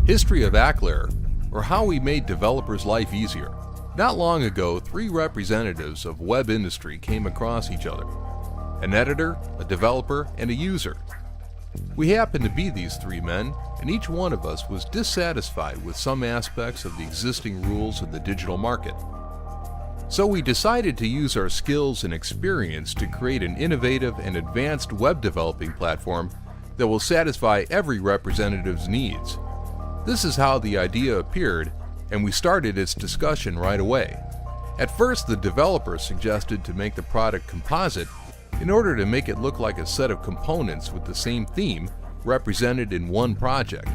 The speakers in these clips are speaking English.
History of Aklare, or how we made developers' life easier. Not long ago, three representatives of web industry came across each other: an editor, a developer, and a user. We happened to be these three men, and each one of us was dissatisfied with some aspects of the existing rules of the digital market. So we decided to use our skills and experience to create an innovative and advanced web developing platform that will satisfy every representative's needs. This is how the idea appeared, and we started its discussion right away. At first, the developer suggested to make the product composite in order to make it look like a set of components with the same theme represented in one project.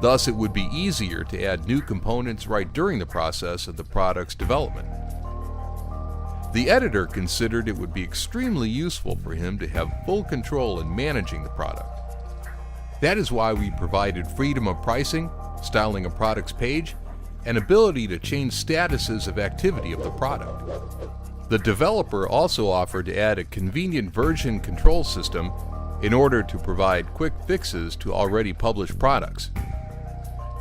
Thus, it would be easier to add new components right during the process of the product's development. The editor considered it would be extremely useful for him to have full control in managing the product. That is why we provided freedom of pricing, styling a product's page, and ability to change statuses of activity of the product. The developer also offered to add a convenient version control system in order to provide quick fixes to already published products.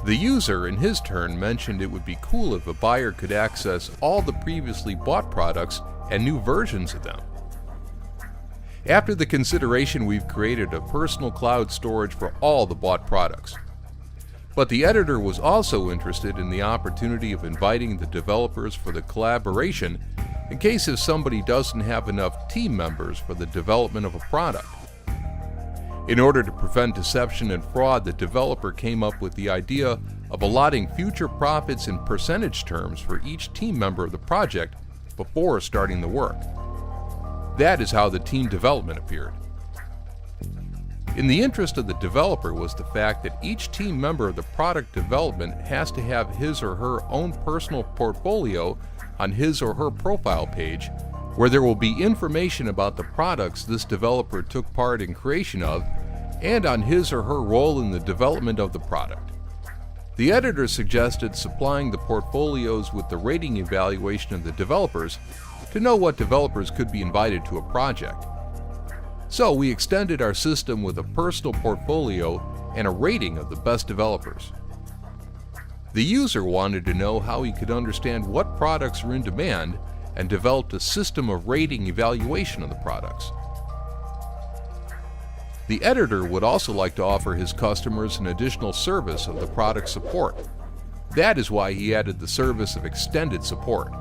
The user, in his turn, mentioned it would be cool if a buyer could access all the previously bought products and new versions of them. After the consideration, we've created a personal cloud storage for all the bought products. But the editor was also interested in the opportunity of inviting the developers for the collaboration in case if somebody doesn't have enough team members for the development of a product. In order to prevent deception and fraud, the developer came up with the idea of allotting future profits in percentage terms for each team member of the project before starting the work. That is how the team development appeared. In the interest of the developer was the fact that each team member of the product development has to have his or her own personal portfolio on his or her profile page, where there will be information about the products this developer took part in creation of and on his or her role in the development of the product. The editor suggested supplying the portfolios with the rating evaluation of the developers to know what developers could be invited to a project. So we extended our system with a personal portfolio and a rating of the best developers. The user wanted to know how he could understand what products are in demand and developed a system of rating evaluation of the products. The editor would also like to offer his customers an additional service of the product support. That is why he added the service of extended support.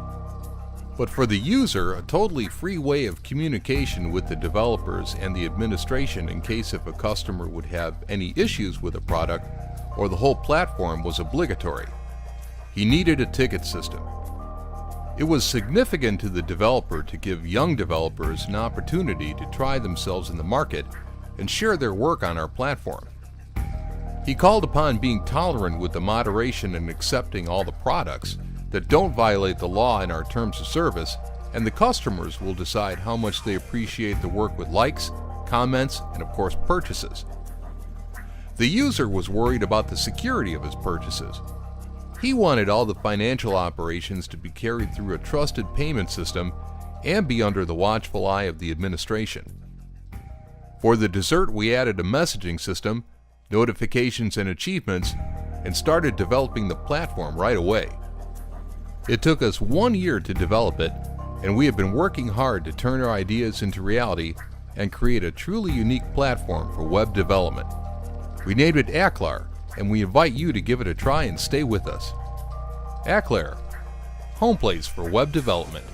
But for the user, a totally free way of communication with the developers and the administration in case if a customer would have any issues with a product or the whole platform was obligatory. He needed a ticket system. It was significant to the developer to give young developers an opportunity to try themselves in the market and share their work on our platform. He called upon being tolerant with the moderation and accepting all the products that don't violate the law in our terms of service, and the customers will decide how much they appreciate the work with likes, comments, and of course purchases. The user was worried about the security of his purchases. He wanted all the financial operations to be carried through a trusted payment system and be under the watchful eye of the administration. For the dessert, we added a messaging system, notifications and achievements, and started developing the platform right away. It took us 1 year to develop it, and we have been working hard to turn our ideas into reality and create a truly unique platform for web development. We named it Aklare, and we invite you to give it a try and stay with us. Aklare, home place for web development.